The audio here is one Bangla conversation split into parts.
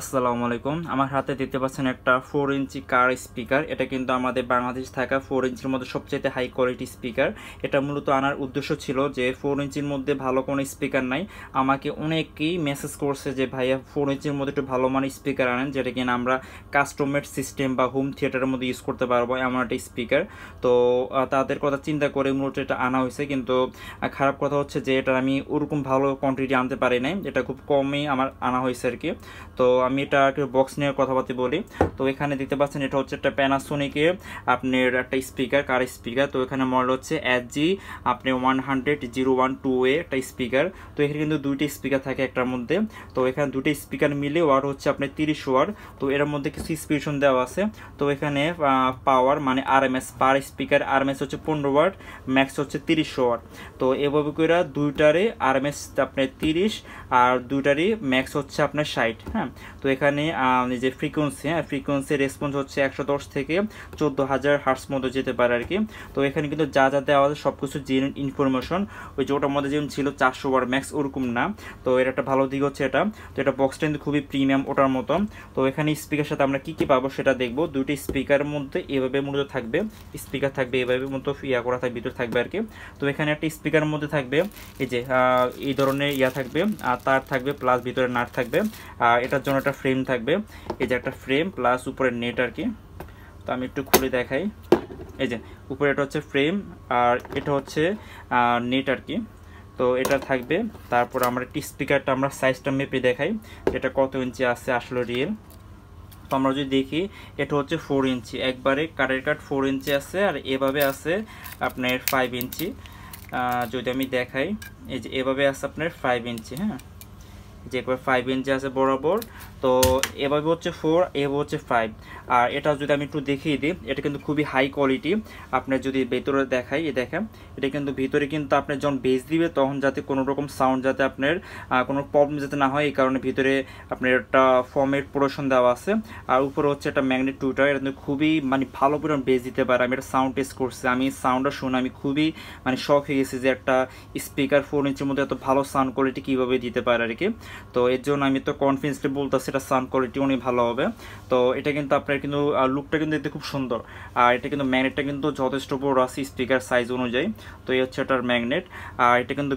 আসসালামু আলাইকুম। আমার হাতে দেখতে পাচ্ছেন একটা 4 ইঞ্চি কার স্পিকার। এটা কিন্তু আমাদের বাংলাদেশ থাকা 4 ইঞ্চির মধ্যে সবচেয়ে হাই কোয়ালিটি স্পিকার। এটা মূলত আনার উদ্দেশ্য ছিল যে 4 ইঞ্চির মধ্যে ভালো কোনো স্পিকার নাই। আমাকে অনেকেই মেসেজ করছে যে ভাইয়া 4 ইঞ্চির মধ্যে একটু ভালো মানের স্পিকার আনেন, যেটা কিনা আমরা কাস্টমেড সিস্টেম বা হোম থিয়েটারের মধ্যে ইউজ করতে পারবো এমন একটা স্পিকার। তো তাদের কথা চিন্তা করে মূলত এটা আনা হয়েছে, কিন্তু খারাপ কথা হচ্ছে যে এটা আমি ওরকম ভালো কোয়ান্টিটি আনতে পারি নাই, এটা খুব কমই আমার আনা হয়েছে আর কি। তো আমি এটা একটু বক্স নিয়ে কথাবার্তা বলি। তো এখানে দেখতে পাচ্ছেন এটা হচ্ছে একটা প্যানাসোনিকের আপনার একটা স্পিকার, কার স্পিকার। তো এখানে মডেল হচ্ছে SG আপনি 100-01-2A একটা স্পিকার। তো এখানে কিন্তু দুইটা স্পিকার থাকে একটার মধ্যে। তো এখানে দুটো স্পিকার মিলে ওয়াট হচ্ছে আপনার 30 ওয়াট। তো এর মধ্যে কিছু স্পেশন দেওয়া আছে। তো এখানে পাওয়ার মানে RMS পার স্পিকার RMS হচ্ছে 15 ওয়াট, ম্যাক্স হচ্ছে 30 ওয়াট। তো এভাবে করে দুইটারে RMS আপনার 30 আর দুইটারই ম্যাক্স হচ্ছে আপনার 60। হ্যাঁ, তো এখানে যে ফ্রিকোয়েন্সি রেসপন্স হচ্ছে 110 থেকে 14,000 হার্টস মতো যেতে পারে আর কি। তো এখানে কিন্তু যা যা দেওয়া আছে সব কিছু জেনুইন ইনফরমেশন। ওই যে ওটার মধ্যে যেমন ছিল 400 ওয়াট ম্যাক্স, ওরকম না। তো এর একটা ভালো দিক হচ্ছে এটা, তো এটা বক্সটা কিন্তু খুবই প্রিমিয়াম ওটার মতো। তো এখানে স্পিকার সাথে আমরা কি কি পাবো সেটা দেখবো। দুইটি স্পিকারের মধ্যে এভাবে মূলত থাকবে, স্পিকার থাকবে এভাবে মতো করা থাকবে, ভিতরে থাকবে আর কি। তো এখানে একটা স্পিকারের মধ্যে থাকবে এই যে এই ধরনের থাকবে, আর তার থাকবে প্লাস ভিতরে নাট থাকবে। আর এটার জন্য একটা ফ্রেম থাকবে, এই যে একটা ফ্রেম প্লাস উপরে নেট আর কি। তো আমি একটু খুলে দেখাই। এই যে উপরে এটা হচ্ছে ফ্রেম আর এটা হচ্ছে নেট আর কি। তো এটা থাকবে। তারপর আমরা একটি স্পিকারটা আমরা সাইজটা মেপে দেখাই এটা কত ইঞ্চি আছে আসলে রিয়েল। তো আমরা যদি দেখি এটা হচ্ছে 4 ইঞ্চি, একবারে কাটের কাট 4 ইঞ্চি আছে, আর এভাবে আছে আপনার 5 ইঞ্চি। যদি আমি দেখাই এই যে এভাবে আছে আপনার 5 ইঞ্চি। হ্যাঁ, যে 5 ইঞ্চি আছে বরাবর। তো এভাবে হচ্ছে 4, এভাবে হচ্ছে 5। আর এটা যদি আমি একটু দেখিয়ে দিই, এটা কিন্তু খুবই হাই কোয়ালিটি। আপনার যদি ভেতরে দেখাই, দেখেন এটা কিন্তু ভিতরে কিন্তু আপনার যখন বেস দিবে তখন যাতে কোনো রকম সাউন্ড যাতে আপনার কোনো প্রবলেম যাতে না হয়, এই কারণে ভিতরে আপনার একটা ফর্মের প্রোডাকশন দেওয়া আছে। আর উপরে হচ্ছে একটা ম্যাগনেট টুইটার, এটা কিন্তু খুবই মানে ভালো পরিমাণ বেস দিতে পারে। আমি একটা সাউন্ড টেস্ট করছি, আমি সাউন্ডটা শুনে আমি খুবই মানে শক হয়ে গেছি যে একটা স্পিকার 4 ইঞ্চির মধ্যে এত ভালো সাউন্ড কোয়ালিটি কীভাবে দিতে পারে আর কি। তো এর জন্য আমি তো কনফিডেন্সলি বলতেছি এটা সাউন্ড কোয়ালিটি অনেক ভালো হবে। তো এটা কিন্তু আপনার কিন্তু লুকটা কিন্তু দেখতে খুব সুন্দর। আর এটা কিন্তু ম্যাগনেটটা কিন্তু যথেষ্ট বড় আছে স্পিকার সাইজ অনুযায়ী। তো এই হচ্ছে এটার ম্যাগনেট। আর এটা কিন্তু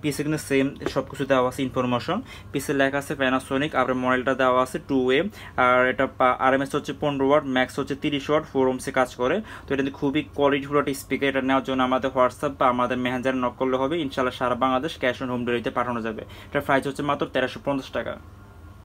পিসে কিন্তু সেম সব কিছু দেওয়া আছে ইনফরমেশন। পিসে লেখা আছে প্যানাসোনিক, আর মডেলটা দেওয়া আছে 2A। আর এটা RMS হচ্ছে 15 ওয়াট, ম্যাক্স হচ্ছে 30 ওয়াট, 4 ওহমসে কাজ করে। তো এটা কিন্তু খুবই কোয়ালিটিফুল একটা স্পিকার। এটা নেওয়ার জন্য আমাদের হোয়াটসঅ্যাপ বা আমাদের মেসেঞ্জারে নক করলে হবে, ইনশাল্লাহ সারা বাংলাদেশ ক্যাশ অন হোম ডেলিভারিতে পাঠানো যাবে। এটার প্রাইস হচ্ছে মাত্র 1350 টাকা।